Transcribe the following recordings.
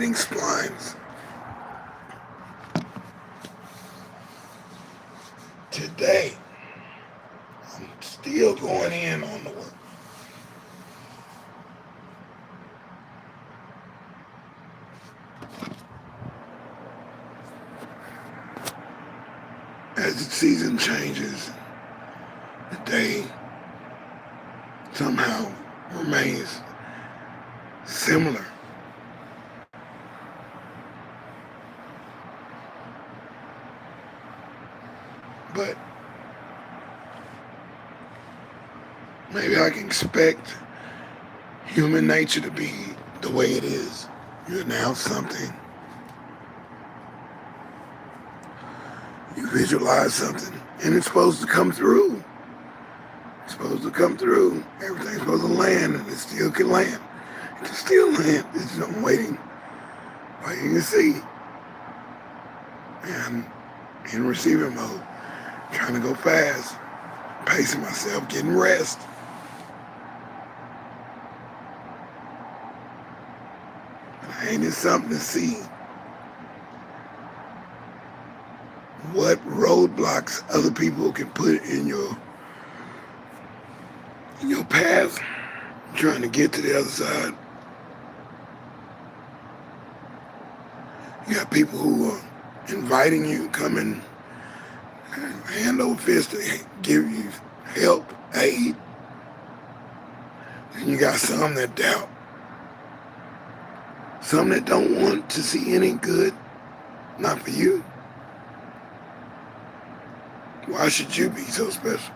splines. Today, I'm still going in on the work. As the season changes, the day somehow remains similar. But maybe I can expect human nature to be the way it is. You announce something, you visualize something, and it's supposed to come through. It's supposed to come through. Everything's supposed to land, and it still can land. It can still land. It's just waiting to see. And in receiver mode, trying to go fast, pacing myself, getting rest. Ain't it something to see what roadblocks other people can put in your path, trying to get to the other side. You got people who are inviting you, coming hand over fist to give you help, aid. And you got some that doubt. Some that don't want to see any good, not for you. Why should you be so special?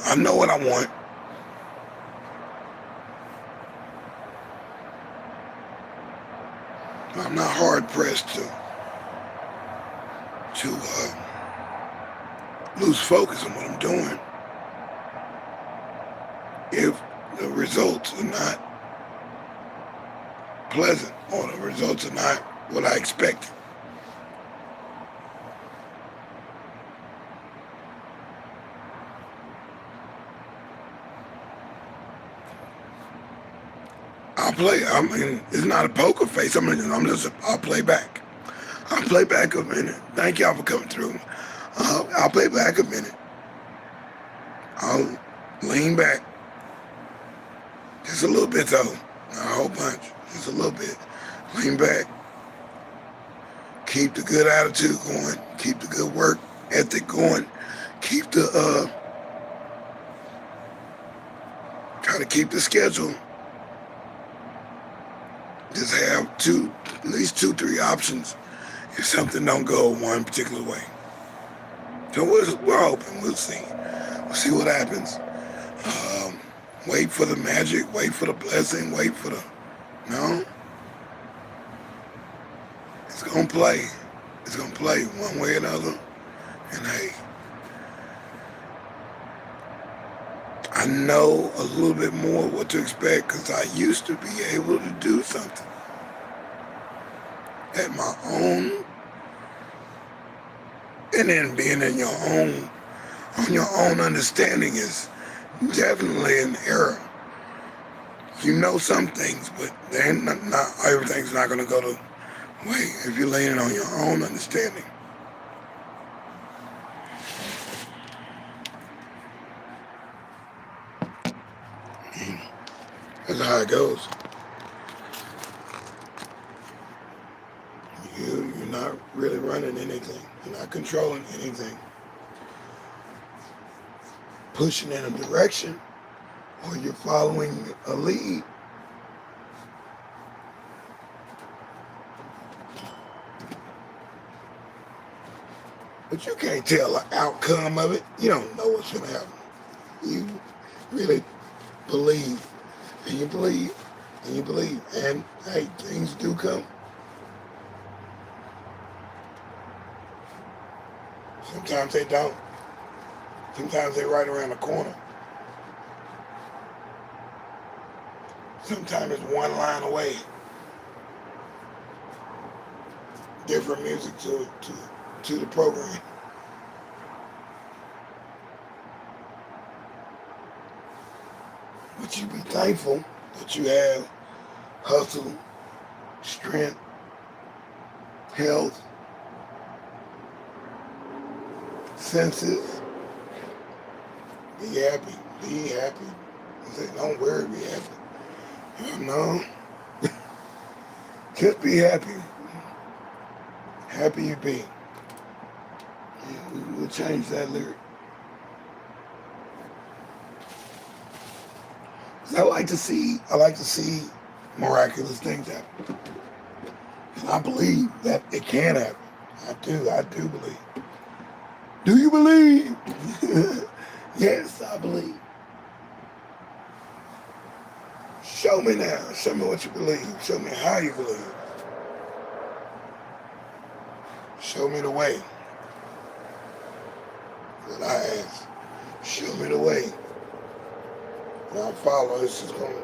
I know what I want. I'm not hard pressed to lose focus on what I'm doing if the results are not pleasant or the results are not what I expected. I'll play. I mean, it's not a poker face. I'll play back. I'll play back a minute. Thank y'all for coming through. I'll play back a minute. I'll lean back. Just a little bit though. Not a whole bunch. Just a little bit. Lean back. Keep the good attitude going. Keep the good work ethic going. Keep the try to keep the schedule. Just have at least 2, 3 options if something don't go one particular way. So we're hoping. We'll see. We'll see what happens. Wait for the magic. Wait for the blessing. Wait for the... No. It's going to play. It's going to play one way or another. And hey, I know a little bit more what to expect because I used to be able to do something at my own, and then being in your own, on your own understanding is definitely an error. You know some things, but then not everything's not going to go the way if you're leaning on your own understanding. That's how it goes. You're not really running anything. You're not controlling anything. Pushing in a direction, or you're following a lead. But you can't tell the outcome of it. You don't know what's going to happen. You really believe, and you believe, and you believe. And hey, things do come. Sometimes they don't. Sometimes they're right around the corner. Sometimes it's one line away. different music to the program. But you be thankful that you have hustle, strength, health, senses. Be happy. Be happy. I say, don't worry, be happy. No. Just be happy. Happy you be. We'll change that lyric. I like to see miraculous things happen. And I believe that it can happen. I do believe. Do you believe? Yes, I believe. Show me now. Show me what you believe. Show me how you believe. Show me the way. What I ask. Show me the way. And I'll follow. This is going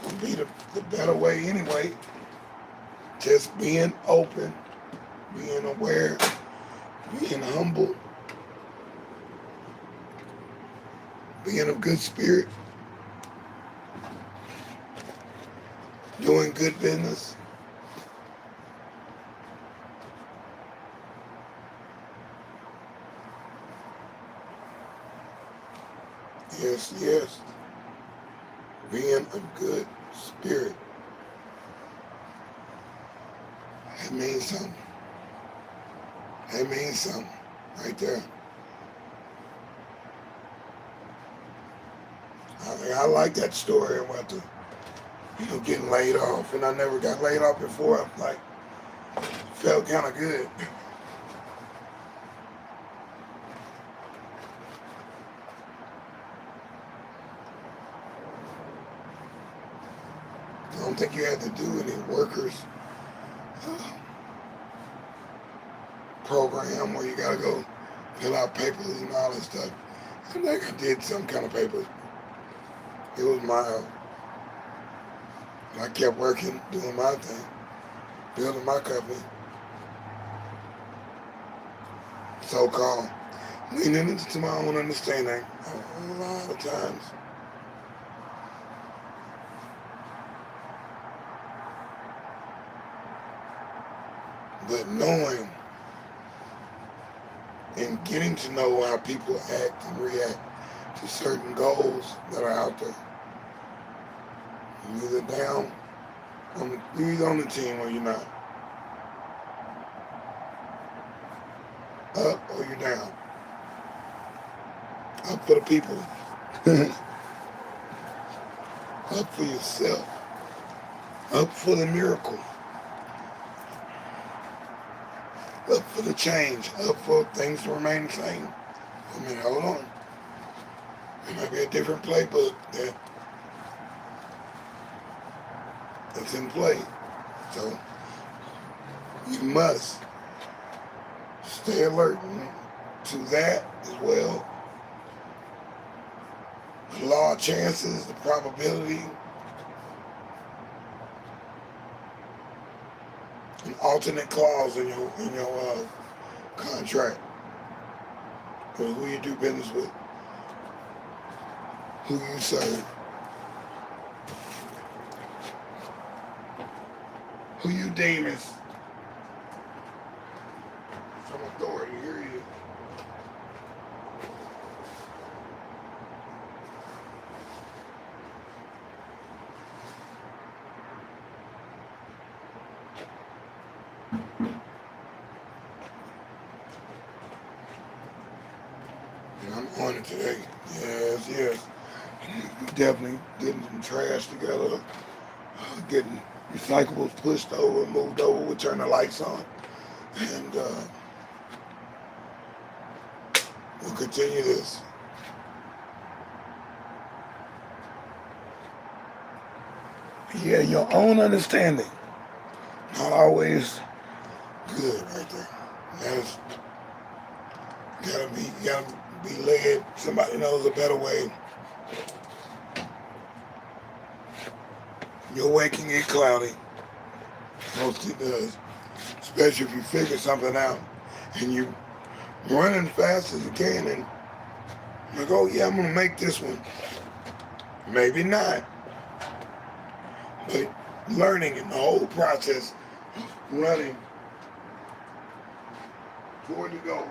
to be the better way anyway. Just being open, being aware, being humble, being of good spirit, doing good business. Yes, yes. Being of good spirit. That means something. That means something right there. I like that story about getting laid off, and I never got laid off before. Felt kind of good. I don't think you had to do any workers program where you gotta go fill out papers and all that stuff. I think I did some kind of papers. It was mild. I kept working, doing my thing, building my company. So-called leaning into my own understanding a lot of times. But knowing and getting to know how people act and react to certain goals that are out there. You're either down, you're either on the team or you're not. Up or you're down. Up for the people. Up for yourself. Up for the miracle. Up for the change. Up for things to remain the same. I mean, hold on. There might be a different playbook that's in play. So you must stay alert to that as well. The law of chances, the probability, an alternate clause in your contract with who you do business with, who you serve, who you deem as some authority. Here he is. And I'm on it today. Yes, yes. Definitely getting some trash together, getting recyclables pushed over, moved over. We'll turn the lights on, and we'll continue this. Yeah, your own understanding, not always good right there. That's gotta be led. Somebody knows a better way. Your way can get cloudy. Mostly does. Especially if you figure something out and you running fast as you can and like, oh yeah, I'm gonna make this one. Maybe not. But learning in the whole process of running toward the goal.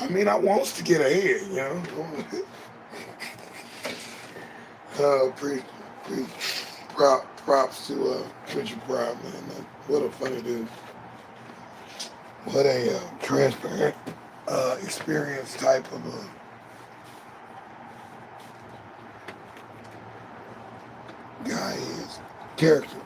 I mean, I wants to get ahead, you know. Pre props to Richard Pryor, man. What a funny dude. What a transparent experience type of guy he is. Character.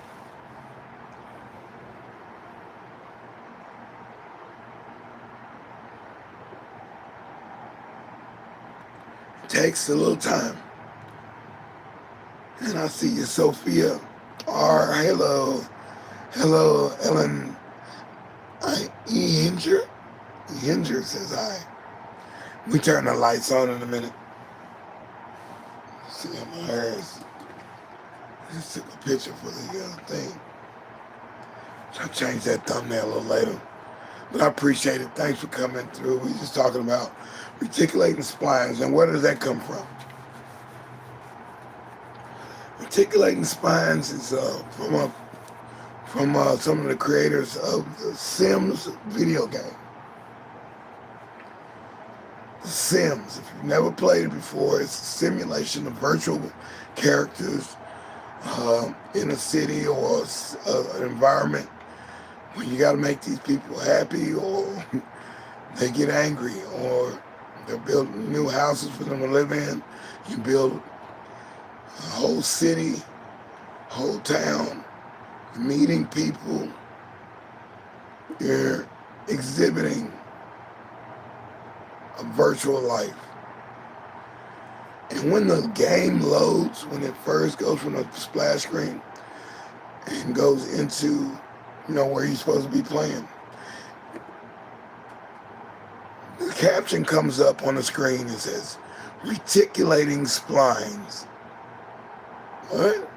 Takes a little time. And I see you, Sophia R. Hello. Hello, Ellen Ehinger. Ehinger says hi. We turn the lights on in a minute. See how my hair is. Just took a picture for the thing. I'll change that thumbnail a little later. But I appreciate it. Thanks for coming through. We're just talking about reticulating splines. And where does that come from? Reticulating spines is from some of the creators of the Sims video game. The Sims, if you've never played it before, it's a simulation of virtual characters in a city or an environment where you got to make these people happy or they get angry or they're building new houses for them to live in. You build a whole city, whole town, meeting people, you're exhibiting a virtual life. And when the game loads, when it first goes from the splash screen and goes into, where you're supposed to be playing, the caption comes up on the screen and says, reticulating splines. What?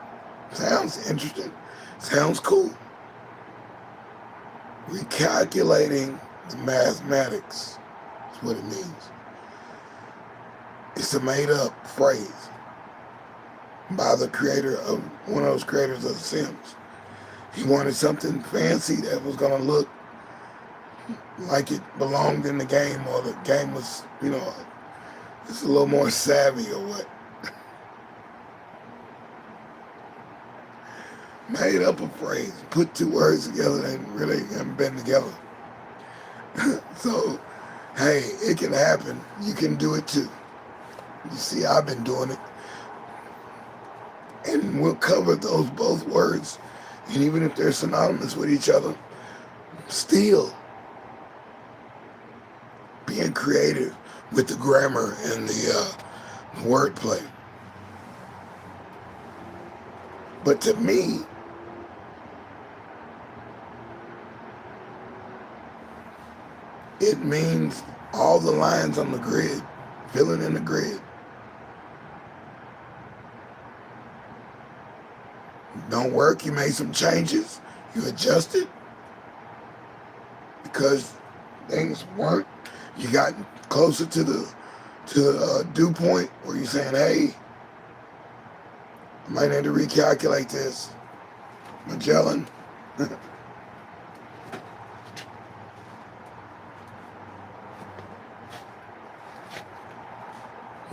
Sounds interesting. Sounds cool. Recalculating the mathematics is what it means. It's a made-up phrase by the creator of one of those creators of The Sims. He wanted something fancy that was going to look like it belonged in the game, or the game was, just a little more savvy or what. Made up a phrase, put two words together and really haven't been together. So, hey, it can happen. You can do it too. You see, I've been doing it. And we'll cover those both words. And even if they're synonymous with each other, still being creative with the grammar and the wordplay. But to me, it means all the lines on the grid, filling in the grid. Don't work, you made some changes, you adjusted because things weren't. You got closer to the dew point where you're saying, hey, I might need to recalculate this. Magellan.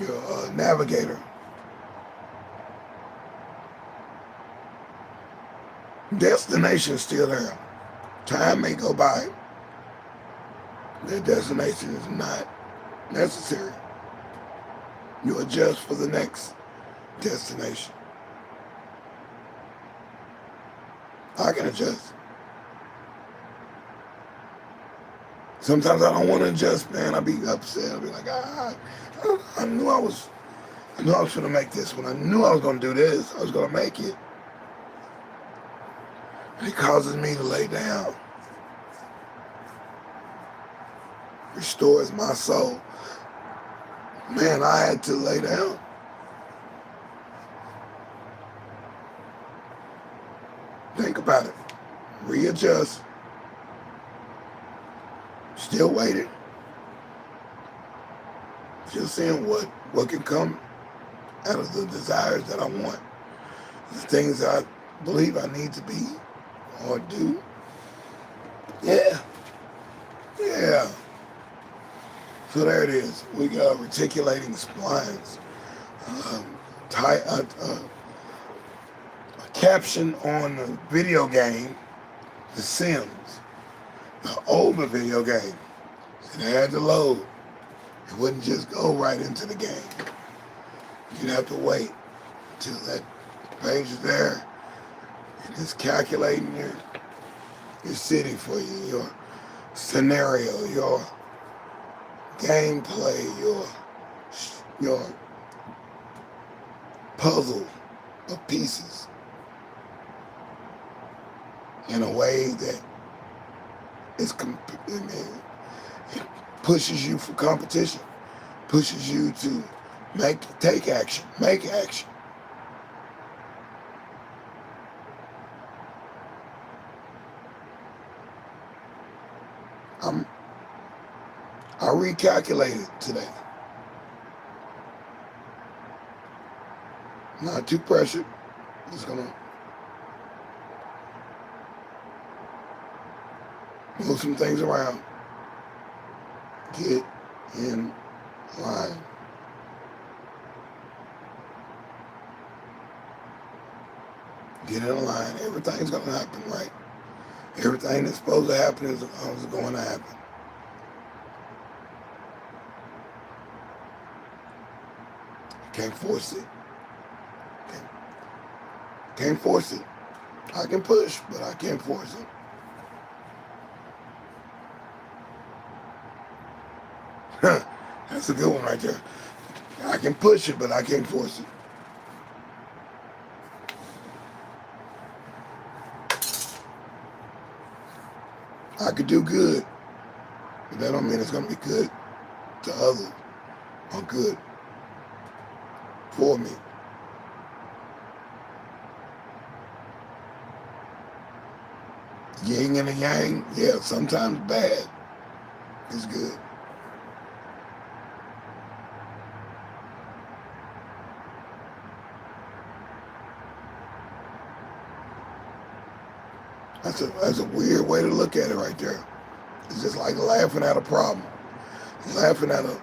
You're a navigator. Destination is still there. Time may go by. Their destination is not necessary. You adjust for the next destination. I can adjust. Sometimes I don't want to adjust, man. I'll be upset. I'll be like, I knew I was going to make this one. I knew I was going to do this. I was going to make it. It causes me to lay down, restores my soul. Man, I had to lay down. Think about it. Readjust. Still waiting. Just seeing what can come out of the desires that I want. The things I believe I need to be or do. Yeah. Yeah. So there it is. We got reticulating splines. A caption on the video game, The Sims, the older video game. It had to load. It wouldn't just go right into the game. You'd have to wait until that page is there and it's calculating your city for you, your scenario, your gameplay, your puzzle of pieces in a way that it pushes you for competition, pushes you to take action, make action. I recalculated today. Not too pressured. Just gonna move some things around. Get in line. Get in line. Everything's gonna happen, right? Everything that's supposed to happen is going to happen. Can't force it. Can't force it. I can push, but I can't force it. That's a good one right there. I can push it, but I can't force it. I could do good, but that don't mean it's going to be good to others or good for me. Yin and a yang, yeah, sometimes bad is good. That's a weird way to look at it right there. It's just like laughing at a problem, laughing at a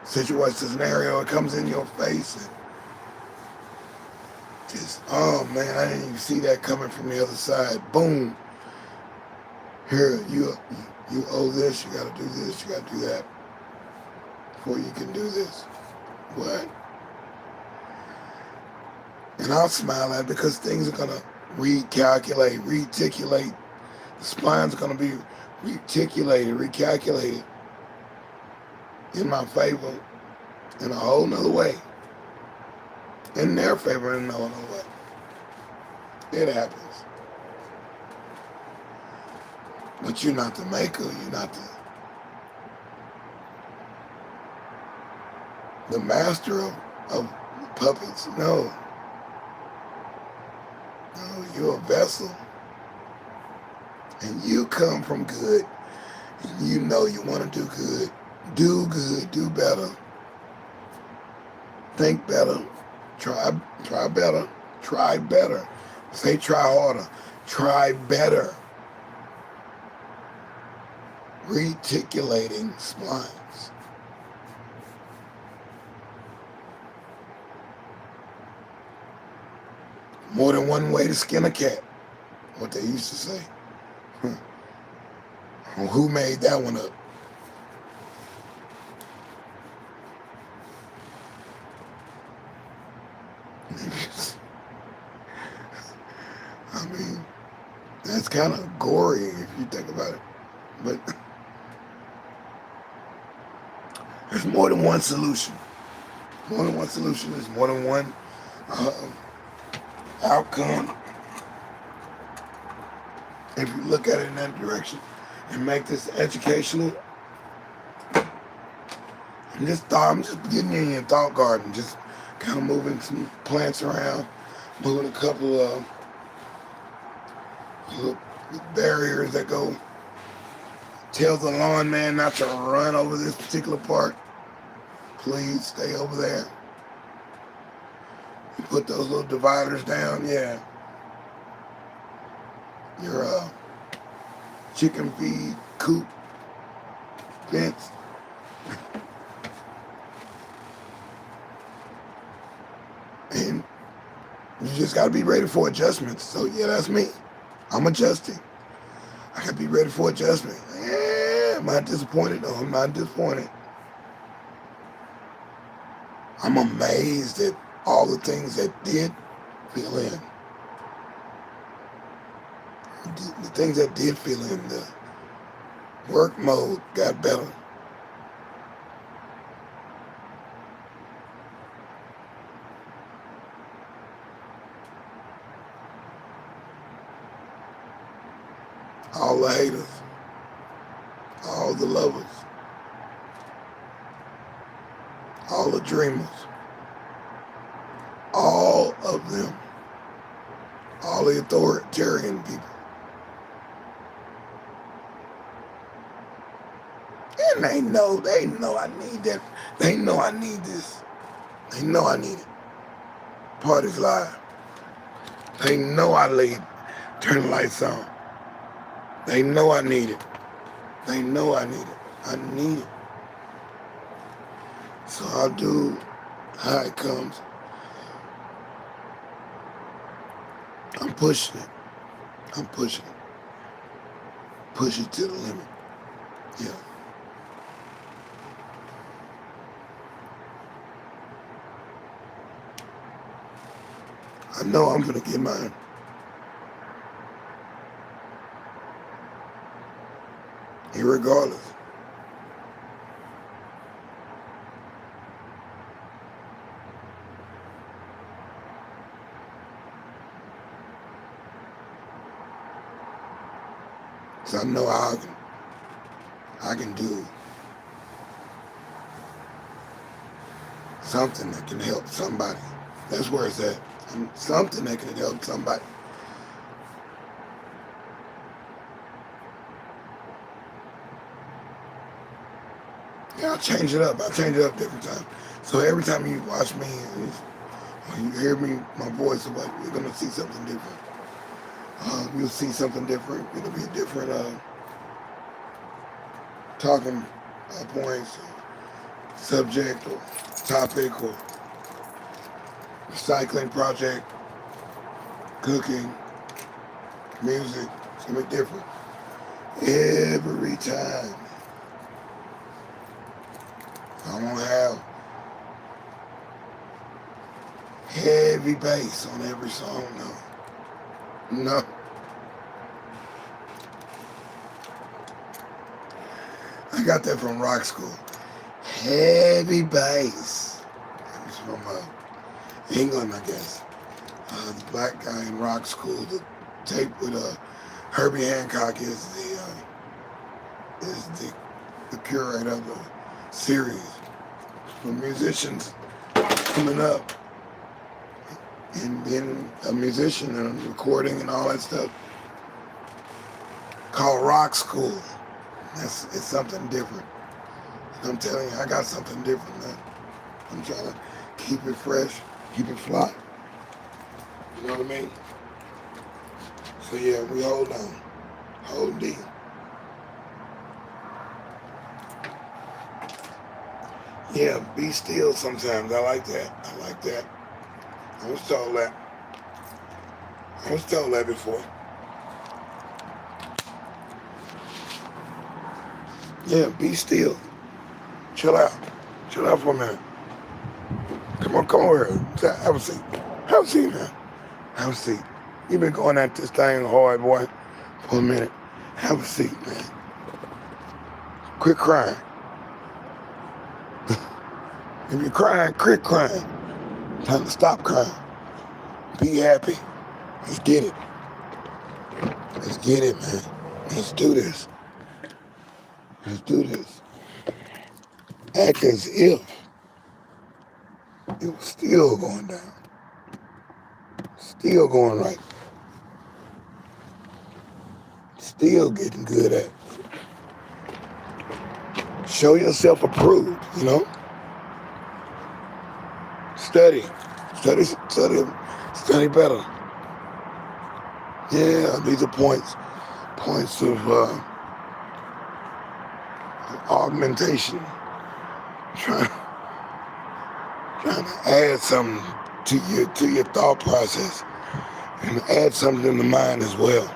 situation, scenario. It comes in your face and just, oh man, I didn't even see that coming from the other side. Boom. Here, you owe this. You got to do this. You got to do that before you can do this. What? And I'll smile at it because things are gonna reticulate. The splines are going to be reticulated, recalculated in my favor in a whole nother way. In their favor in a whole nother way. It happens. But you're not the maker, you're not the master of puppets. No. No, you're a vessel. And you come from good. And you know you want to do good. Do good, do better. Think better. Try better. Try better. Say try harder. Try better. Reticulating splines. More than one way to skin a cat. What they used to say. Who made that one up? I mean, that's kind of gory if you think about it. But there's more than one solution. More than one solution. There's more than one outcome. if you look at it in that direction and make this educational. I'm just getting in your thought garden, just kind of moving some plants around, moving a couple of little barriers that go, tell the lawn man not to run over this particular part. Please stay over there. You put those little dividers down, yeah. Your chicken feed coop fence. And you just got to be ready for adjustments. So yeah, that's me. I'm adjusting. I got to be ready for adjustment. Yeah, am I disappointed? No, I'm not disappointed. I'm amazed at all the things that did fill in. The things that did fill in, the work mode got better. All the haters, all the lovers, all the dreamers, all of them, all the authoritarian people. And they know I need that. They know I need this. They know I need it. Party's live. They know I turn the lights on. They know I need it. They know I need it. I need it. So I'll do how it comes. I'm pushing it. I'm pushing it. Push it to the limit. Yeah. I know I'm gonna get mine. Irregardless. So I know how I can do something that can help somebody. That's where it's at. Something that can help somebody. Yeah, I'll change it up. I'll change it up different times. So every time you watch me, when you hear me, my voice, you're going to see something different. You'll see something different. It'll be a different talking points, or subject, or topic, or recycling project, cooking, music. It's going to be different. Every time. I won't have heavy bass on every song, no. No. I got that from rock school. Heavy bass. It was from England, I guess. The black guy in rock school, the tape with Herbie Hancock is the curator of the series for musicians coming up and being a musician and recording and all that stuff, called rock school. It's something different. And I'm telling you, I got something different, man. I'm trying to keep it fresh, keep it fly. You know what I mean? So yeah, we hold on. Hold deep. Yeah, be still sometimes. I like that. I like that. I was told that. I was told that before. Yeah, be still. Chill out. Chill out for a minute. Come on over here. Have a seat. Have a seat, man. Have a seat. You've been going at this thing hard, boy, for a minute. Have a seat, man. Quit crying. If you're crying, quit crying. Time to stop crying. Be happy. Let's get it. Let's Get it, man. Let's do this. Let's do this. Act as if it was still going down. Still going right. Still getting good at it. Show yourself approved, you know? Study. Study better. Yeah, these are points of augmentation. Trying to add something to your thought process and add something in the mind as well.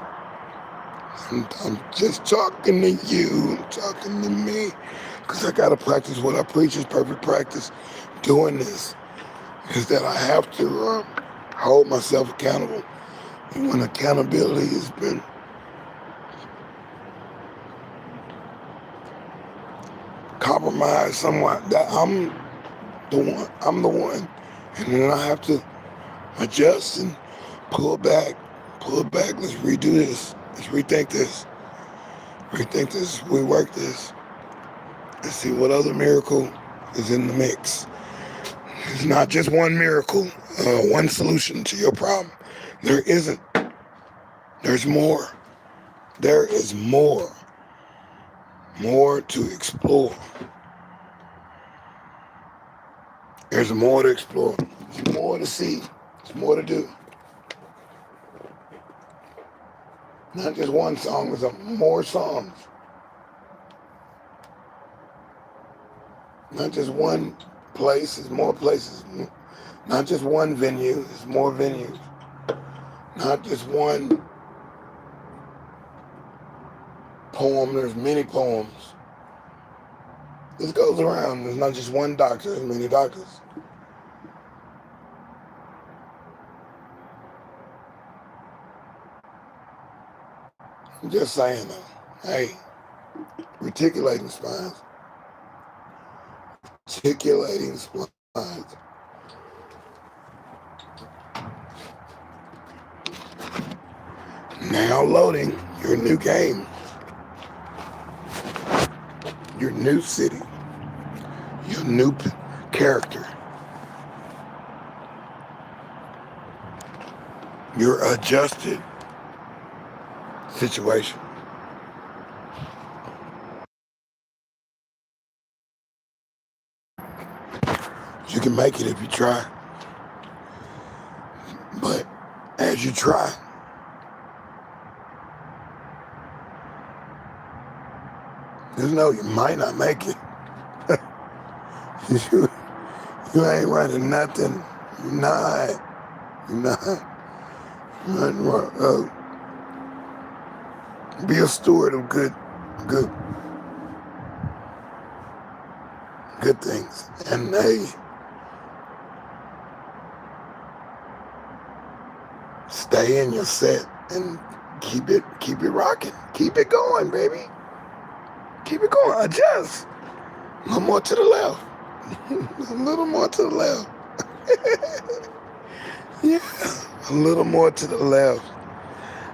I'm just talking to you, talking to me, because I got to practice what I preach is perfect practice. Doing this is that I have to hold myself accountable. And when accountability has been compromised somewhat, that I'm the one. And then I have to adjust and pull back. Let's redo this. Let's rethink this. Rework this. Let's see what other miracle is in the mix. It's not just one miracle, one solution to your problem. There isn't. There's more. There is more. More to explore. There's more to explore. There's more to see. There's more to do. Not just one song, there's more songs. Not just one place, there's more places. Not just one venue, there's more venues. Not just one poem, there's many poems. This goes around. There's not just one doctor, there's many doctors. I'm just saying though, hey, reticulating spines. Reticulating splines. Now loading your new game, your new city, your new character, your adjusted situation. You can make it if you try. But as you try, just know you might not make it. you ain't running nothing. You're not. Nothing wrong. Be a steward of good things. And hey, stay in your set and keep it rocking. Keep it going, baby. Keep it going. Adjust. A little more to the left. A little more to the left. Yeah, a little more to the left.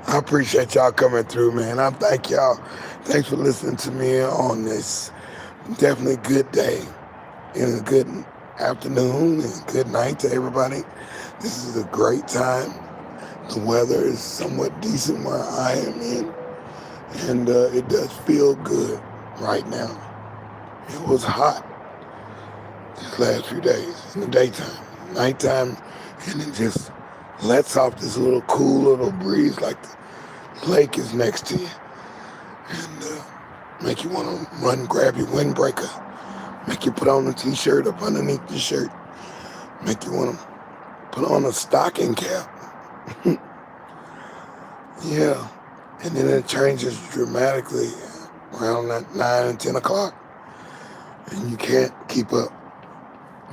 I appreciate y'all coming through, man. I thank y'all. Thanks for listening to me on this definitely good day and a good afternoon and good night to everybody. This is a great time. The weather is somewhat decent where I am in, and it does feel good right now. It was hot these last few days in the daytime. Nighttime, and it just lets off this little cool little breeze like the lake is next to you, and make you want to run, grab your windbreaker, make you put on a t-shirt up underneath your shirt, make you want to put on a stocking cap. Yeah, and then it changes dramatically around that 9 and 10 o'clock, and you can't keep up.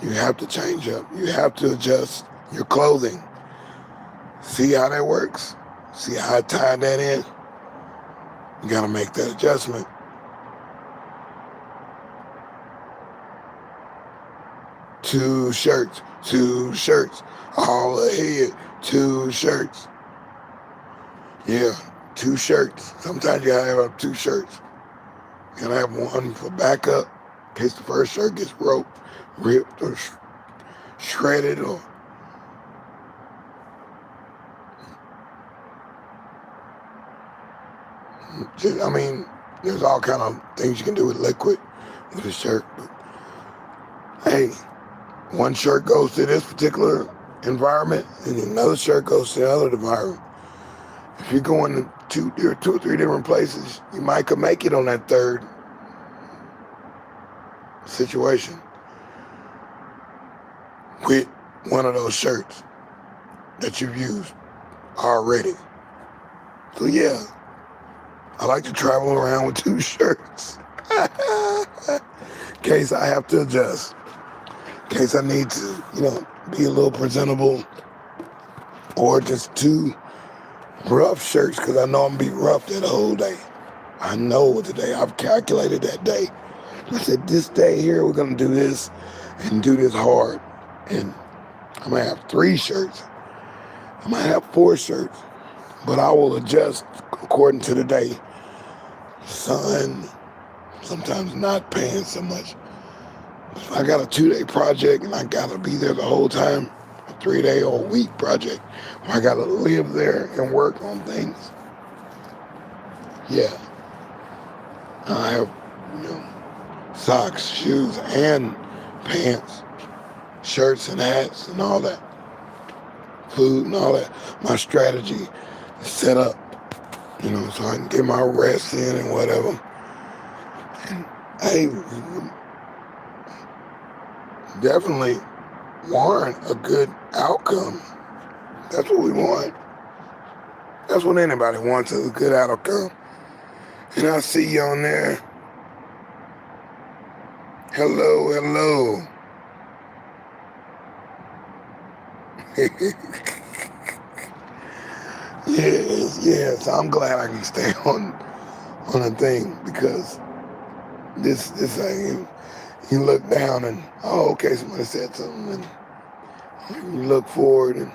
You have to change up. You have to adjust your clothing. See how that works? See how I tied that in? You got to make that adjustment. Two shirts, all ahead, two shirts. Yeah, 2 shirts. Sometimes you gotta have 2 shirts. You gotta have one for backup in case the first shirt gets ripped or shredded or just, I mean, there's all kind of things you can do with liquid with a shirt. But hey, one shirt goes to this particular environment and another shirt goes to the other environment. If you're going to two or three different places, you might could make it on that third situation with one of those shirts that you've used already. So yeah, I like to travel around with 2 shirts. In case I have to adjust. In case I need to, be a little presentable, or just 2 rough shirts because I know I'm gonna be rough that whole day. I know the day. I've calculated that day. I said, this day here, we're gonna do this and do this hard. And I might have 3 shirts. I might have 4 shirts, but I will adjust according to the day. Sun, sometimes not paying so much. If I got a 2-day project and I gotta be there the whole time, a 3-day or a week project, where I gotta live there and work on things, yeah, I have, socks, shoes, and pants, shirts and hats and all that, food and all that. My strategy is set up, so I can get my rest in and whatever. And I definitely want a good outcome. That's what we want. That's what anybody wants, is a good outcome. And I see you on there. Hello, hello. Yes. I'm glad I can stay on a thing, because this thing, you look down and, oh, okay, somebody said something, and you look forward and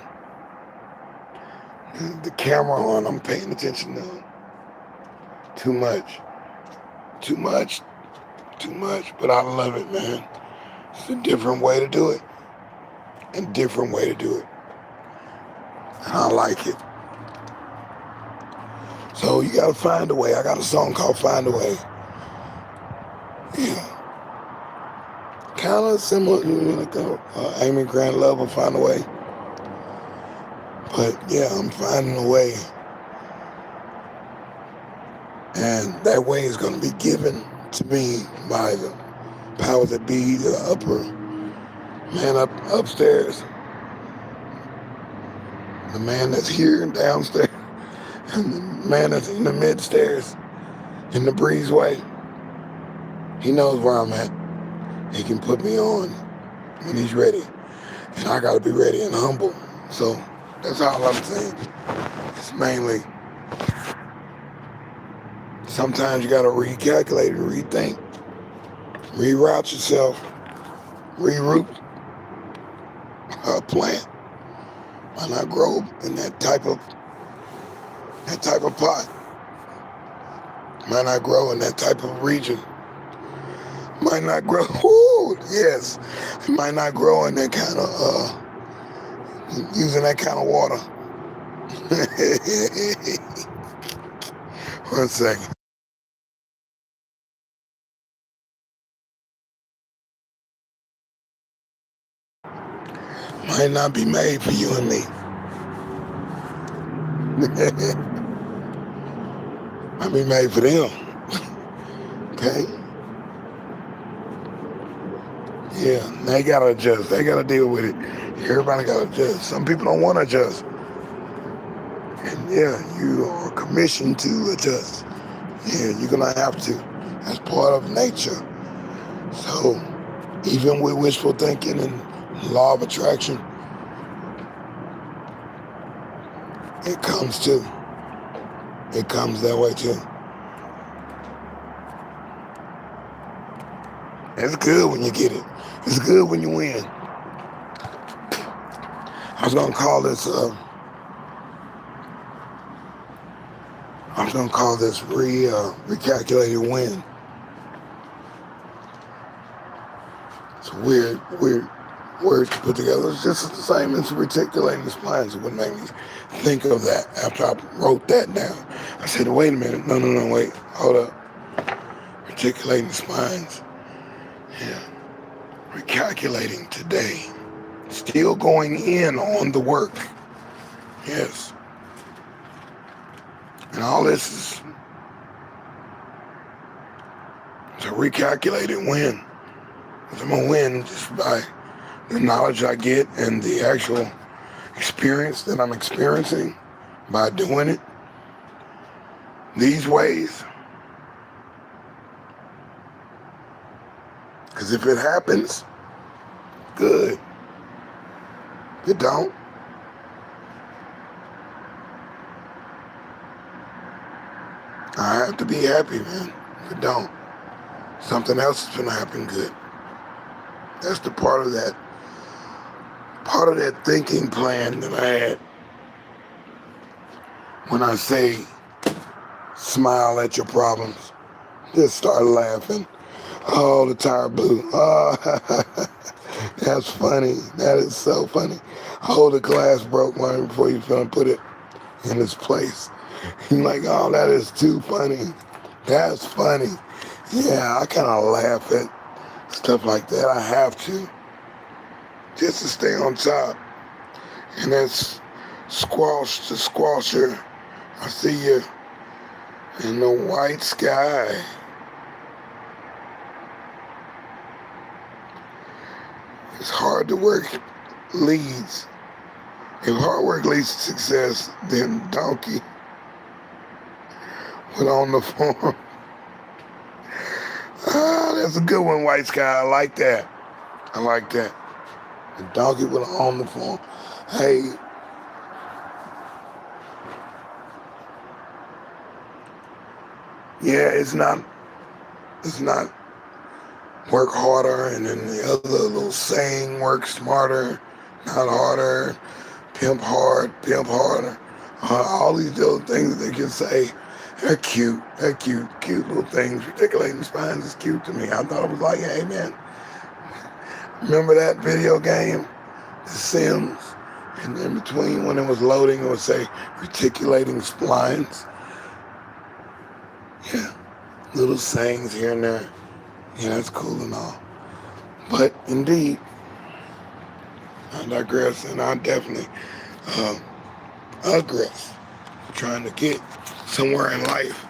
the camera on, I'm paying attention to too much, but I love it, man. It's a different way to do it, and I like it. So you gotta find a way. I got a song called Find a Way. Yeah. Kind of similar to Amy Grant Love will Find a Way. But yeah, I'm finding a way. And that way is going to be given to me by the powers that be, the upper man upstairs, the man that's here and downstairs, and the man that's in the mid-stairs, in the breezeway. He knows where I'm at. He can put me on when he's ready. And I got to be ready and humble. So that's all I'm saying. It's mainly, sometimes you got to recalculate and rethink, reroute yourself, reroute. A plant might not grow in that type of pot. Might not grow in that type of region. Might not grow. Ooh, yes, it might not grow in that kind of using that kind of water. 1 second. Might not be made for you and me. Might be made for them. Okay? Yeah, they gotta adjust. They gotta deal with it. Everybody gotta adjust. Some people don't want to adjust. And yeah, you are commissioned to adjust. Yeah, you're gonna have to. That's part of nature. So even with wishful thinking and law of attraction, it comes too. It comes that way too. It's good when you get it. It's good when you win. I was gonna call this gonna call this recalculated wind. It's a weird word to put together. It's just the same as reticulating splines. It would make me think of that after I wrote that down. I said, wait a minute, no, wait, hold up. Reticulating spines. Yeah. Recalculating today. Still going in on the work. Yes. And all this is a recalculated win. I'm going to win just by the knowledge I get and the actual experience that I'm experiencing by doing it these ways. Because if it happens, good. If it don't, I have to be happy, man. If it don't, something else is going to happen good. That's the part of that thinking plan that I had when I say smile at your problems. Just start laughing. Oh, the tire blew. Oh, that's funny. That is so funny. Oh, the glass broke right before you finna put it in its place. You're like, oh, that is too funny. That's funny. Yeah, I kind of laugh at stuff like that. I have to. Just to stay on top. And that's squash to squasher. I see you in the white sky. It's hard to work leads. If hard work leads to success, then donkey went on the farm. Ah, that's a good one, white sky. I like that. I like that. The donkey went on the farm. Hey, yeah, it's not work harder, and then the other little saying, work smarter, not harder, pimp hard, pimp harder. All these little things they can say, they're cute. They're cute little things. Reticulating spines is cute to me. I thought it was like, hey man, remember that video game, The Sims? And in between when it was loading, it would say reticulating splines. Yeah, little sayings here and there. Yeah, that's cool and all. But indeed, I digress, and I definitely aggress, trying to get somewhere in life.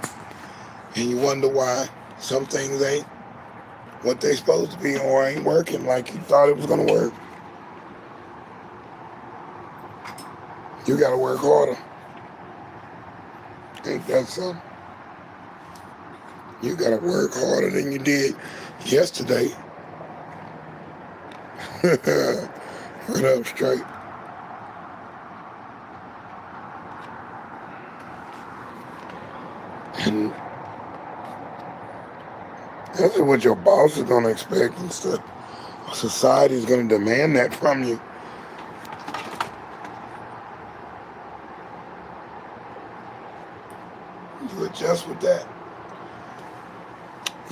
And you wonder why some things ain't what they supposed to be or ain't working like you thought it was going to work. You got to work harder. Ain't that something? You got to work harder than you did yesterday. Right up straight. And that's what your boss is going to expect and stuff. Society is going to demand that from you. You adjust with that.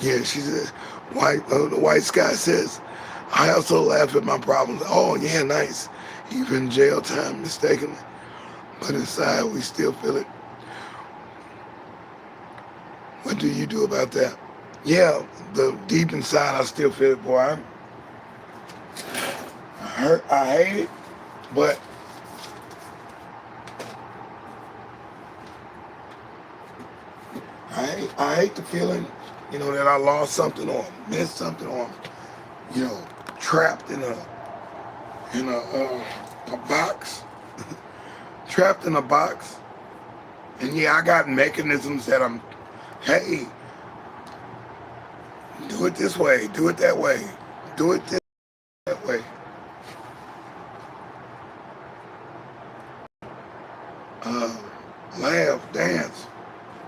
Yeah, she says, the white sky says, I also laugh at my problems. Oh, yeah, nice. Even jail time mistakenly. But inside, we still feel it. What do you do about that? Yeah, the deep inside, I still feel it, boy. I hurt, I hate it, but I hate the feeling, that I lost something or missed something or, trapped in a box, trapped in a box. And yeah, I got mechanisms that hey, do it this way, do it that way, do it that way. Laugh, dance,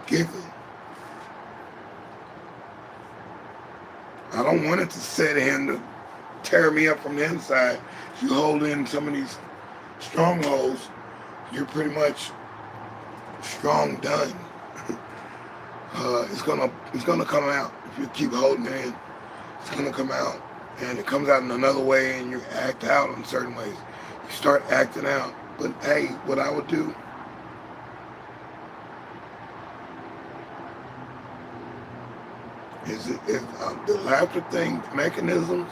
giggle. I don't want it to set in to tear me up from the inside. If you hold in some of these strongholds, you're pretty much strong done. It's gonna come out. If you keep holding it in, it's gonna come out. And it comes out in another way, and you act out in certain ways. You start acting out. But hey, what I would do is the laughter thing, mechanisms,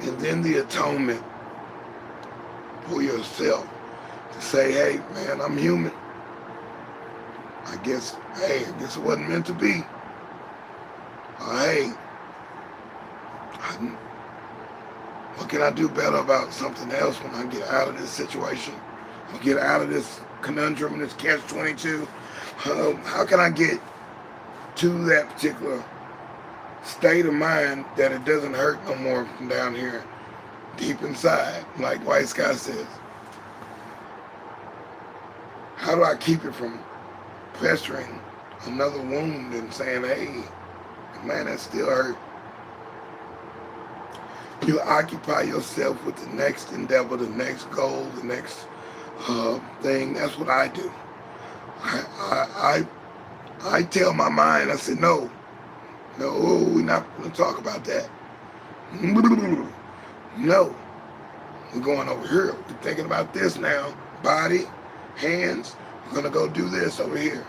and then the atonement for yourself to say, hey, man, I'm human. I guess it wasn't meant to be. Or, hey, what can I do better about something else when I get out of this situation? I get out of this conundrum, this catch-22. How can I get to that particular state of mind that it doesn't hurt no more from down here, deep inside, like White Sky says? How do I keep it from festering another wound and saying, hey, man, that still hurt? You occupy yourself with the next endeavor, the next goal, the next thing. That's what I do. I tell my mind, I say, no, we're not going to talk about that. No, we're going over here. We're thinking about this now. Body, hands, we're going to go do this over here.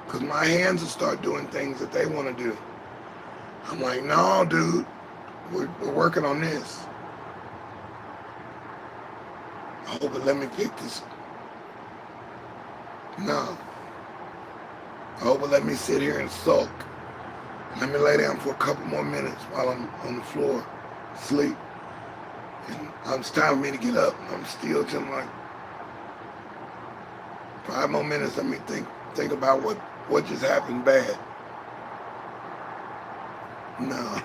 Because my hands will start doing things that they want to do. I'm like, no, dude, we're working on this. I hope it let me pick this. No. I hope it let me sit here and sulk. Let me lay down for a couple more minutes while I'm on the floor, sleep. And it's time for me to get up. I'm still just like, 5 more minutes, let me think about what just happened bad. No.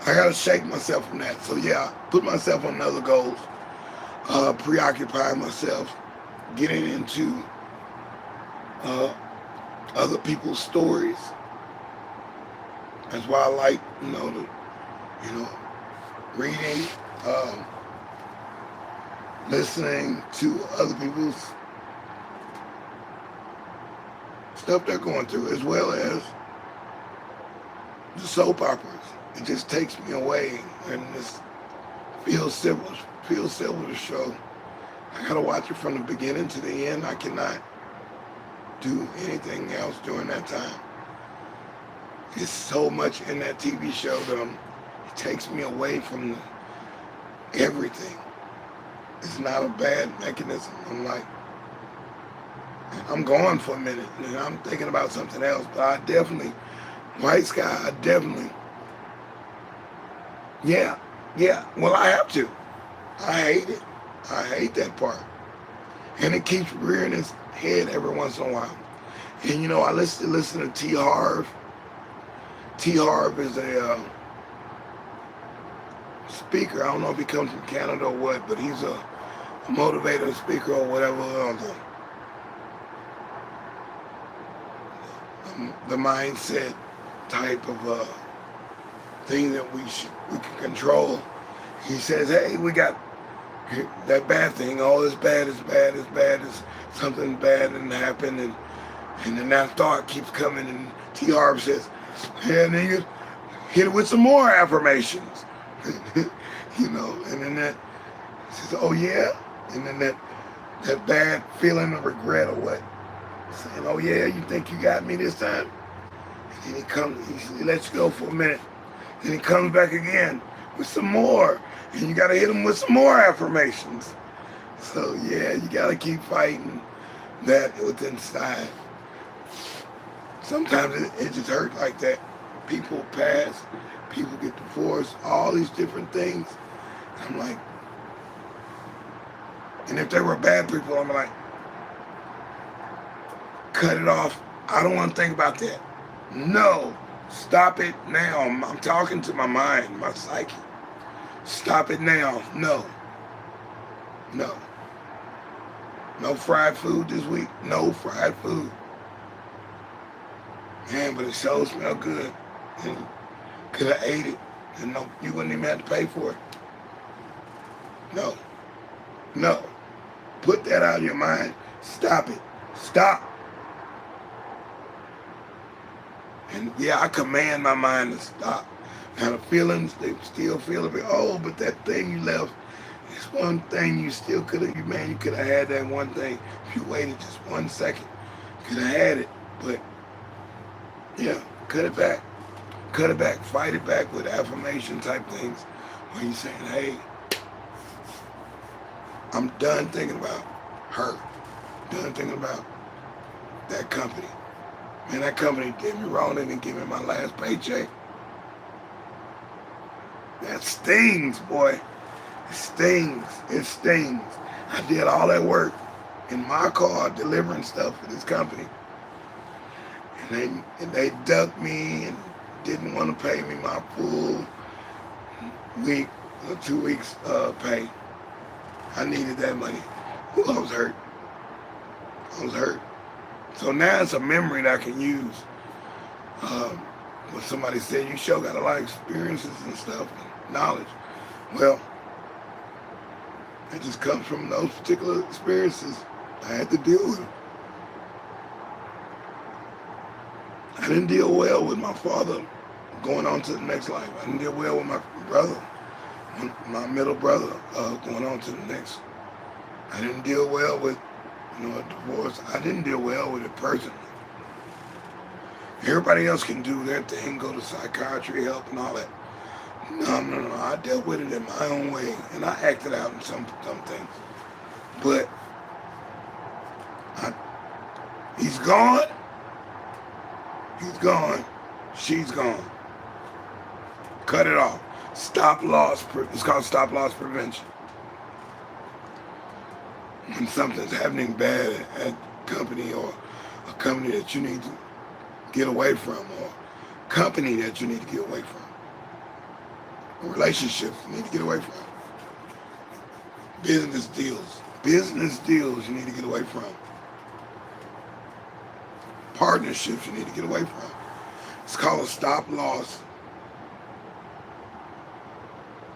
I gotta shake myself from that. So yeah, put myself on other goals, preoccupy myself, getting into other people's stories. That's why I like, reading, listening to other people's stuff they're going through, as well as the soap operas. It just takes me away, and this feels civil to show. I gotta watch it from the beginning to the end. I cannot do anything else during that time. There's so much in that TV show that it takes me away from everything. It's not a bad mechanism. I'm like, I'm gone for a minute, and I'm thinking about something else. But I definitely, White Sky, yeah. Well, I have to. I hate it. I hate that part. And it keeps rearing its head every once in a while. And I listen to T. Harv. T. Harv is a speaker. I don't know if he comes from Canada or what, but he's a motivator, speaker, or whatever. The mindset type of thing that we can control. He says, hey, we got that bad thing. All is bad is bad is bad is something bad and happened, and then that thought keeps coming. And T. Harv says, yeah, nigga, hit it with some more affirmations. And then that says, oh yeah, and then that bad feeling of regret or what, saying, oh yeah, you think you got me this time? And then he lets you go for a minute. Then he comes back again with some more. And you gotta hit him with some more affirmations. So yeah, you gotta keep fighting that within inside. Sometimes it just hurts like that. People pass, people get divorced, all these different things. I'm like, and if they were bad people, I'm like, cut it off. I don't want to think about that. No, stop it now. I'm talking to my mind, my psyche. Stop it now. No. No fried food this week. No fried food. Man, but it sure smelled good. And could have ate it. And no, you wouldn't even have to pay for it. No. Put that out of your mind. Stop it. Stop. And yeah, I command my mind to stop. Now the feelings, they still feel a bit, oh, but that thing you left, it's one thing you still could have, man, you could have had that one thing. If you waited just 1 second, could have had it. But yeah, cut it back. Cut it back. Fight it back with affirmation type things. Where you're saying, hey, I'm done thinking about her. Done thinking about that company. Man, that company did me wrong. They didn't give me my last paycheck. That stings, boy. It stings. It stings. I did all that work in my car delivering stuff for this company. And they ducked me and didn't want to pay me my full week or 2 weeks pay. I needed that money. Ooh, I was hurt. I was hurt. So now it's a memory that I can use. When somebody said, you sure got a lot of experiences and stuff, and knowledge. Well, it just comes from those particular experiences. I had to deal with them. I didn't deal well with my father going on to the next life. I didn't deal well with my brother, my middle brother, going on to the next. I didn't deal well with, a divorce. I didn't deal well with it personally. Everybody else can do their thing, go to psychiatry help and all that. No. I dealt with it in my own way, and I acted out in some things. But he's gone. He's gone. She's gone. Cut it off. Stop loss. It's called stop loss prevention. When something's happening bad at a company or a company that you need to get away from, or company that you need to get away from, relationships you need to get away from, business deals you need to get away from, partnerships you need to get away from. It's called a stop loss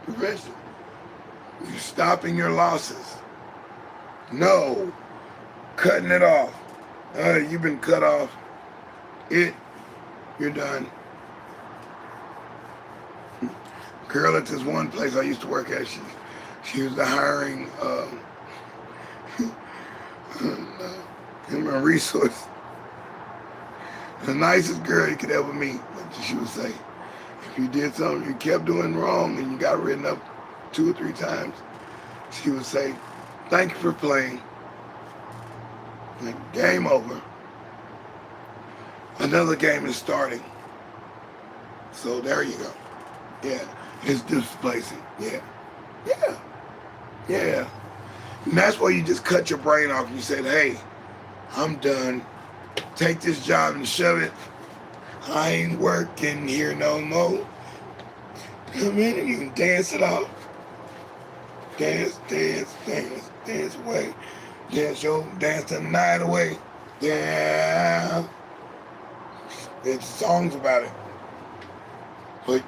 prevention. You're stopping your losses. No, cutting it off. You've been cut off. You're done. Girl at this one place I used to work at, she was the hiring human resource. The nicest girl you could ever meet. But she would say, if you did something you kept doing wrong and you got written up 2 or 3 times, she would say, thank you for playing. Like, game over. Another game is starting. So there you go. Yeah. It's displacing. Yeah. And that's why you just cut your brain off and you said, hey, I'm done. Take this job and shove it. I ain't working here no more. Come in and you can dance it off. Dance away. Dance the night away. Yeah. There's songs about it. But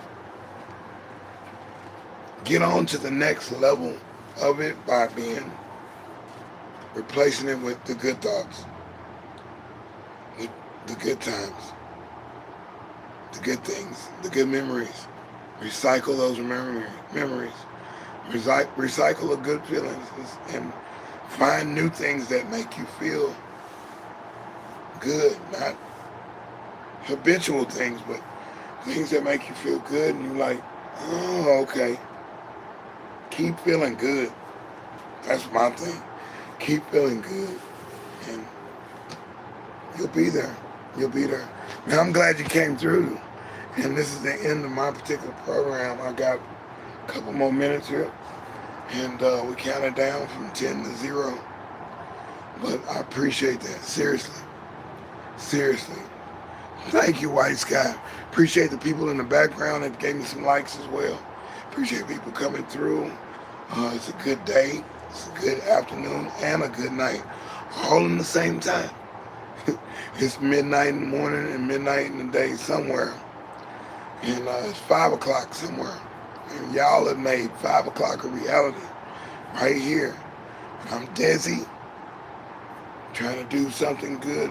get on to the next level of it by replacing it with the good thoughts, with the good times, the good things, the good memories. Recycle those memories. Recycle the good feelings and find new things that make you feel good, not habitual things, but things that make you feel good and you're like, oh, okay. Keep feeling good. That's my thing. Keep feeling good and you'll be there. Now I'm glad you came through, and this is the end of my particular program. I got a couple more minutes here, and we counted down from 10 to 0. But I appreciate that. Seriously. Thank you, White Sky. Appreciate the people in the background that gave me some likes as well. Appreciate people coming through. It's a good day. It's a good afternoon and a good night. All in the same time. It's midnight in the morning and midnight in the day somewhere. And it's 5 o'clock somewhere. And y'all have made 5 o'clock a reality right here. I'm deSz'e, trying to do something good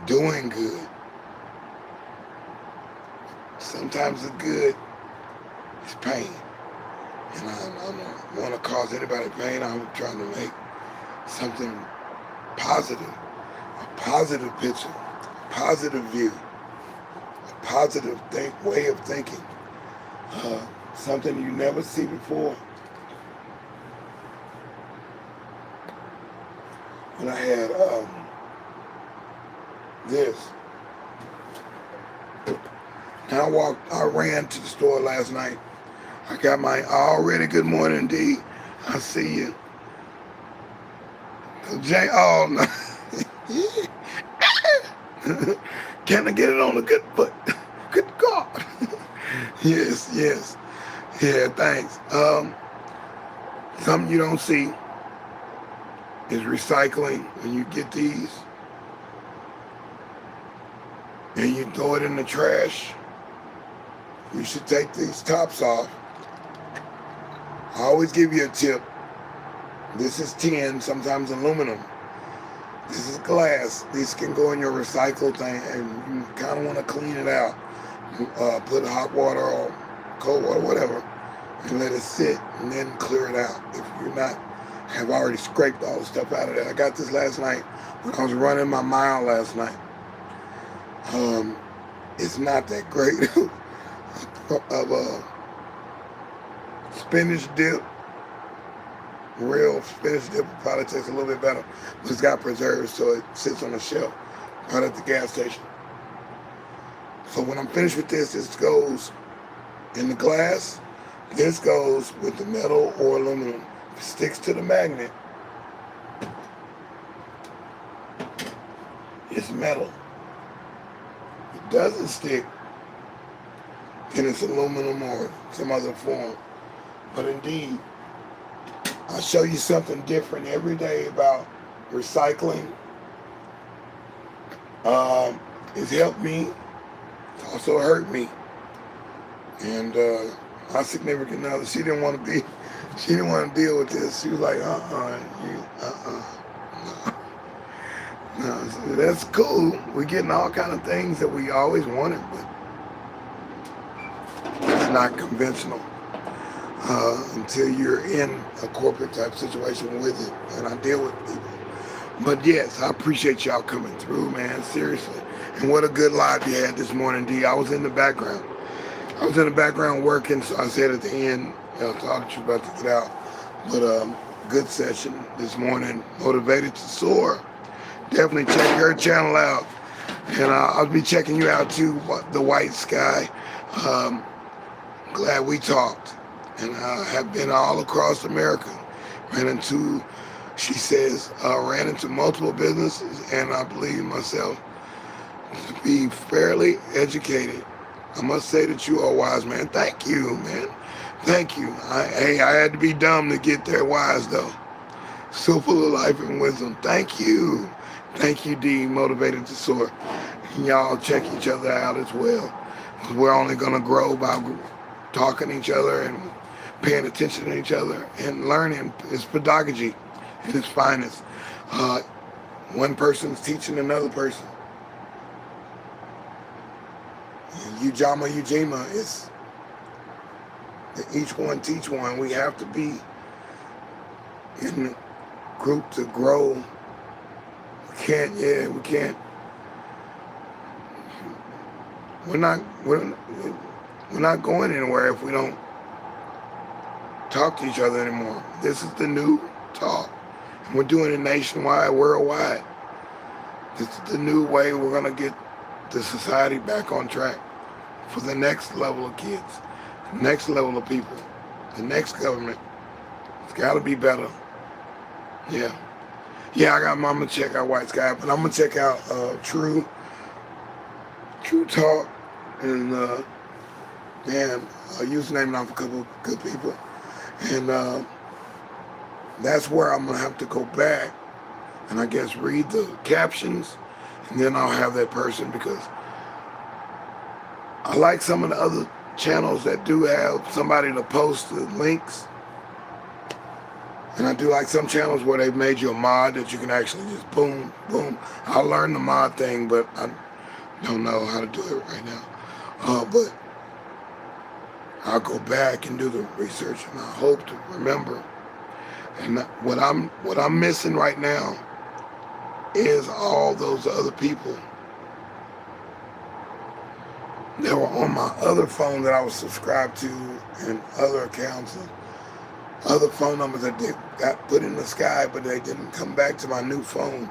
doing good. Sometimes the good is pain. And I don't want to cause anybody pain. I'm trying to make something positive, a positive picture, a positive view, a positive way of thinking, something you never see before. When I had this, I ran to the store last night. I got my already good morning, D. I see you. Jay, oh, no. Can I get it on a good foot? Good God. Yes. Yeah, thanks. Something you don't see is recycling. When you get these and you throw it in the trash, you should take these tops off. I always give you a tip. This is tin, sometimes aluminum. This is glass. These can go in your recycle thing, and you kind of want to clean it out. Put hot water or cold water, whatever, and let it sit, and then clear it out. If you're not, have already scraped all the stuff out of there. I got this last night when I was running my mile last night. It's not that great of a spinach dip. Real spinach dip probably tastes a little bit better, but it's got preserves, so it sits on the shelf right at the gas station. So when I'm finished with this goes in the glass. This goes with the metal or aluminum. It sticks to the magnet. It's metal. It doesn't stick, then it's aluminum or some other form. But indeed, I show you something different every day about recycling. It's helped me. It's also hurt me. And my significant other, she didn't want to deal with this. She was like, no, so that's cool. We're getting all kind of things that we always wanted, but it's not conventional until you're in a corporate type situation with it, and I deal with people. But yes, I appreciate y'all coming through, man, seriously. And what a good live you had this morning, D. I was in the background. Working, so I said at the end, I thought you were about to get out. But good session this morning, Motivated to Soar. Definitely check her channel out. And I'll be checking you out too, The White Sky. Glad we talked. And I have been all across America. Ran into multiple businesses, and I believe myself to be fairly educated. I must say that you are a wise man. Thank you, man. Thank you. I had to be dumb to get there wise, though. So full of life and wisdom. Thank you. Thank you, D. Motivated to Soar. And y'all check each other out as well. We're only going to grow by talking to each other and paying attention to each other and learning. It's pedagogy at its finest. One person's teaching another person. Ujama Ujima is each one teach one. We have to be in a group to grow. We can't. We're not going anywhere if we don't talk to each other anymore. This is the new talk. And we're doing it nationwide, worldwide. This is the new way we're gonna get the society back on track for the next level of kids, the next level of people, the next government. It's gotta be better. Yeah, I'm gonna check out White Sky, but I'm gonna check out True Talk and username now for a couple of good people. And that's where I'm gonna have to go back and I guess read the captions, and then I'll have that person, because I like some of the other channels that do have somebody to post the links. And I do like some channels where they've made you a mod that you can actually just boom, boom. I'll learn the mod thing, but I don't know how to do it right now. But I'll go back and do the research, and I hope to remember. And what I'm missing right now is all those other people that were on my other phone that I was subscribed to, and other accounts and other phone numbers that they got put in the sky, but they didn't come back to my new phone.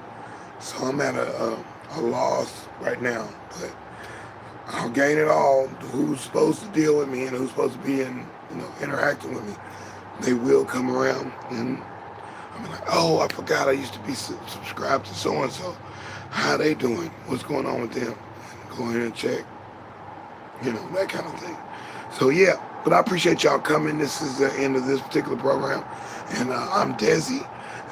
So I'm at a loss right now. But I'll gain it all. Who's supposed to deal with me and who's supposed to be interacting with me, they will come around, and I'm like, oh, I forgot I used to be subscribed to so and so. How they doing? What's going on with them? And go ahead and check. That kind of thing. So yeah, but I appreciate y'all coming. This is the end of this particular program, and I'm deSz'e,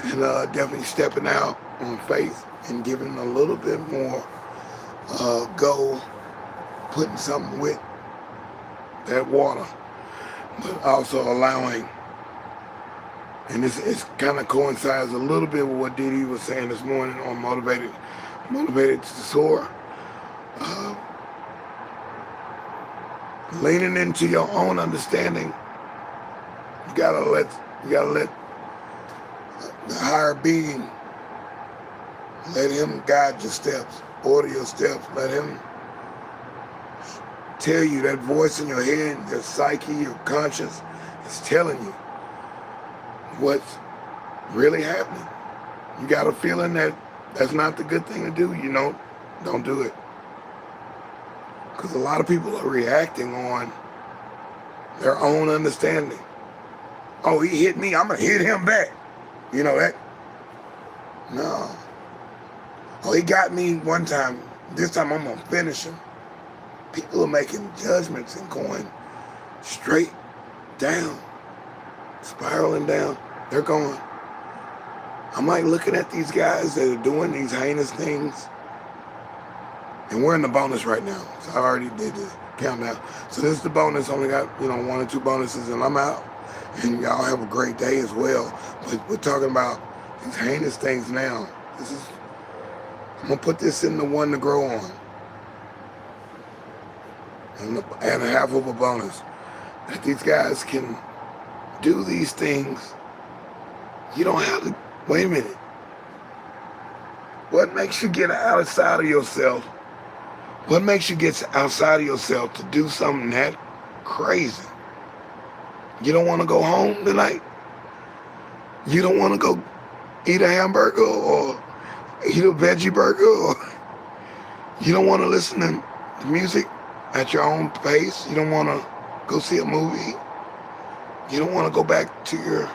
and definitely stepping out on faith and giving a little bit more go, putting something with that water, but also allowing, and it kind of coincides a little bit with what deDz'e was saying this morning on motivated to soar. Leaning into your own understanding. You gotta let the higher being, let him guide your steps, order your steps. Let him tell you, that voice in your head, your psyche, your conscience is telling you what's really happening. You got a feeling that that's not the good thing to do, don't do it. Because a lot of people are reacting on their own understanding. Oh, he hit me, I'm going to hit him back. That? No. Oh, he got me one time. This time I'm going to finish him. People are making judgments and going straight down, spiraling down. They're going. I'm like looking at these guys that are doing these heinous things. And we're in the bonus right now. So I already did the countdown. So this is the bonus. Only got, 1 or 2 bonuses, and I'm out. And y'all have a great day as well. But we're talking about these heinous things now. I'm going to put this in the one to grow on. And a half of a bonus. That these guys can do these things. You don't have to, wait a minute. What makes you get outside of yourself? What makes you get outside of yourself to do something that crazy? You don't want to go home tonight? You don't want to go eat a hamburger or eat a veggie burger? Or you don't want to listen to music at your own pace? You don't want to go see a movie? You don't want to go back to your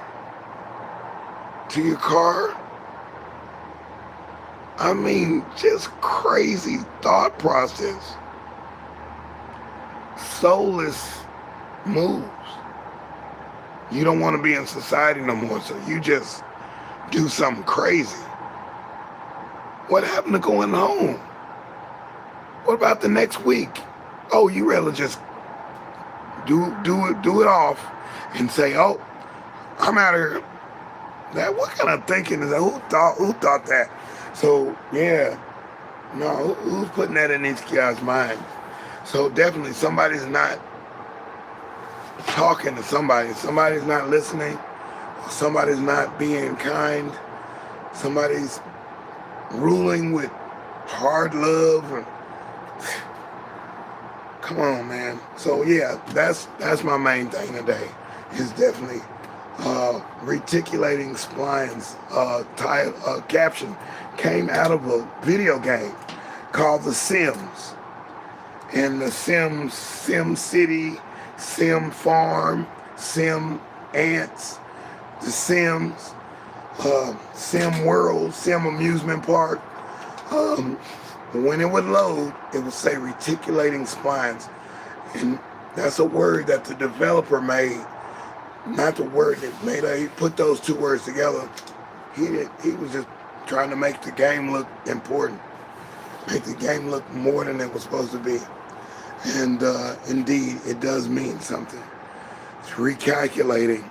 car? I mean, just crazy thought process. Soulless moves. You don't want to be in society no more, so you just do something crazy. What happened to going home? What about the next week? Oh, you rather just do it off and say, oh, I'm out of here. What kind of thinking is that? Who thought that? So, yeah, no, who's putting that in these guys' minds? So definitely somebody's not talking to somebody. Somebody's not listening. Somebody's not being kind. Somebody's ruling with hard love. Come on, man. So, yeah, that's my main thing today. Is definitely reticulating splines. Caption came out of a video game called The Sims. And the Sims, Sim City, Sim Farm, Sim Ants, The Sims, Sim World, Sim Amusement Park. When it would load, it would say reticulating splines. And that's a word that the developer made, not the word that made it. He put those 2 words together. He was just trying to make the game look important, make the game look more than it was supposed to be. And indeed, it does mean something. It's recalculating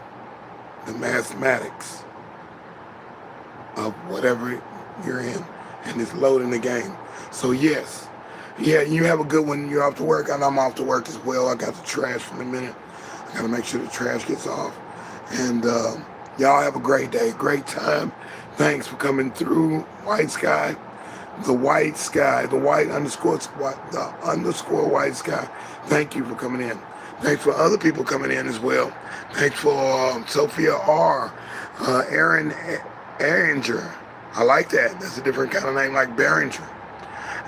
the mathematics of whatever you're in, and it's loading the game. So yes, yeah, you have a good one. You're off to work, and I'm off to work as well. I got the trash for a minute. I got to make sure the trash gets off. And y'all have a great day, great time. Thanks for coming through. White Sky, the white sky, the white underscore the underscore white sky. Thank you for coming in. Thanks for other people coming in as well. Thanks for Sophia R, Aaron Aringer. I like that. That's a different kind of name, like Behringer.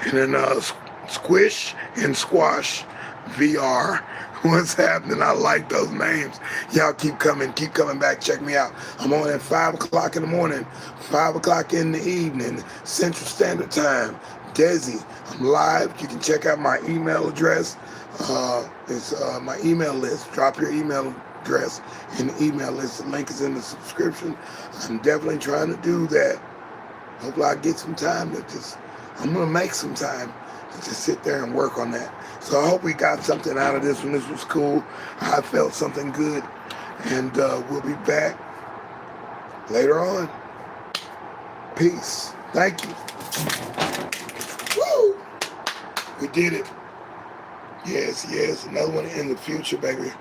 And then Squish and Squash VR. What's happening? I like those names. Y'all keep coming back. Check me out. I'm on at 5 o'clock in the morning, 5 o'clock in the evening, Central Standard Time. deSz'e. I'm live. You can check out my email address. It's my email list. Drop your email address in the email list. The link is in the subscription. I'm definitely trying to do that. Hopefully I get some time I'm going to make some time to just sit there and work on that. So I hope we got something out of this one. This was cool. I felt something good. And we'll be back later on. Peace. Thank you. Woo! We did it. Yes, yes. Another one in the future, baby.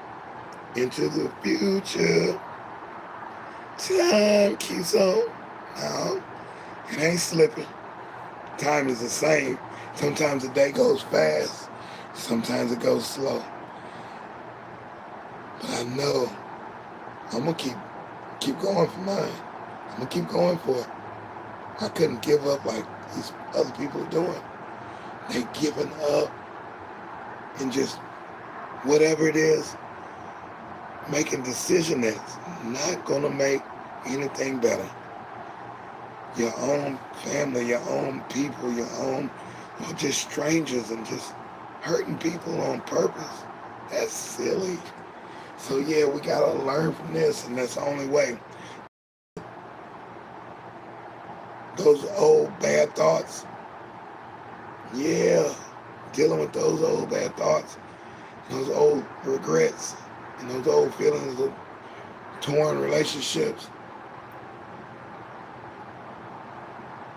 Into the future. Time keeps on. No, it ain't slipping. Time is the same. Sometimes the day goes fast. Sometimes it goes slow. But I know I'm going to keep going for mine. I'm going to keep going for it. I couldn't give up like these other people are doing. They giving up and just whatever it is, making a decision that's not going to make anything better. Your own family, your own people, your own, or just strangers, and just hurting people on purpose. That's silly. So yeah, we gotta learn from this, and that's the only way. Those old bad thoughts, yeah, dealing with those old bad thoughts, those old regrets, and those old feelings of torn relationships.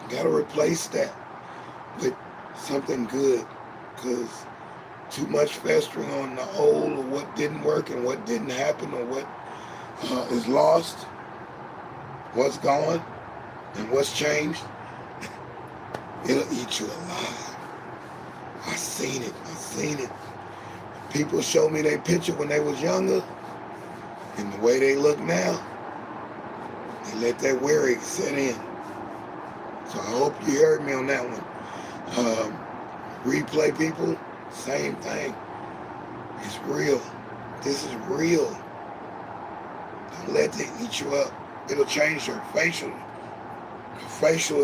You gotta replace that with something good, because too much festering on the old, or what didn't work and what didn't happen, or what is lost, what's gone, and what's changed, it'll eat you alive. I seen it. People show me their picture when they was younger, and the way they look now, they let that worry set in. So I hope you heard me on that one. Replay people, same thing. It's real. This is real. Don't let it eat you up. It'll change your facial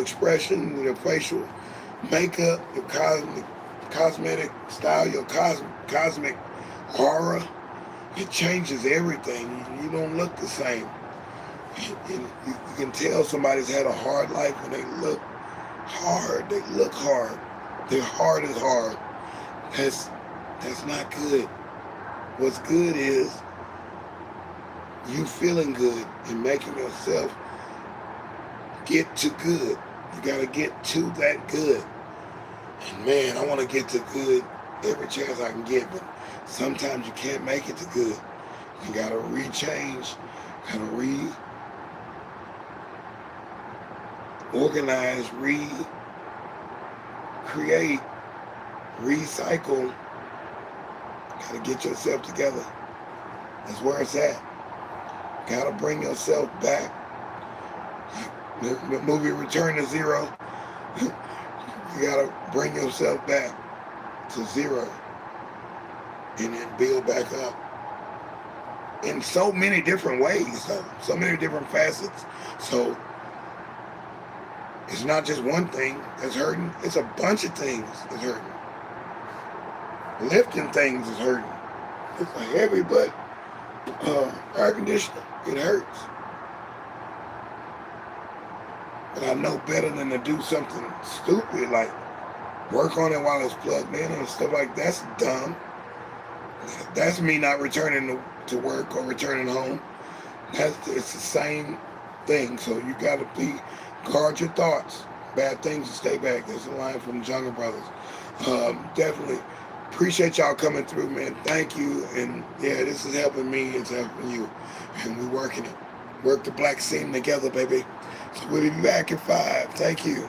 expression, your facial makeup, your cosmetic style, your cosmic aura. It changes everything. You don't look the same. You can tell somebody's had a hard life when they look hard. They look hard. Their heart is hard. That's not good. What's good is you feeling good and making yourself get to good. You got to get to that good. And man, I want to get to good every chance I can get, but sometimes you can't make it to good. You got to rechange, got to reorganize, recreate, recycle. Got to get yourself together. That's where it's at. Got to bring yourself back. The movie Return to Zero. You got to bring yourself back to zero and then build back up in so many different ways, so many different facets. So it's not just one thing that's hurting, it's a bunch of things that's hurting. Lifting things is hurting. It's a heavy butt air conditioner, it hurts. But I know better than to do something stupid like work on it while it's plugged in and stuff like that. That's dumb. That's me not returning to work or returning home. It's the same thing. So you got to be Guard your thoughts. Bad things to stay back. That's a line from the Jungle Brothers. Definitely appreciate y'all coming through, man. Thank you. And yeah, this is helping me. It's helping you. And we're working it. Work the black scene together, baby. So we'll be back at 5. Thank you.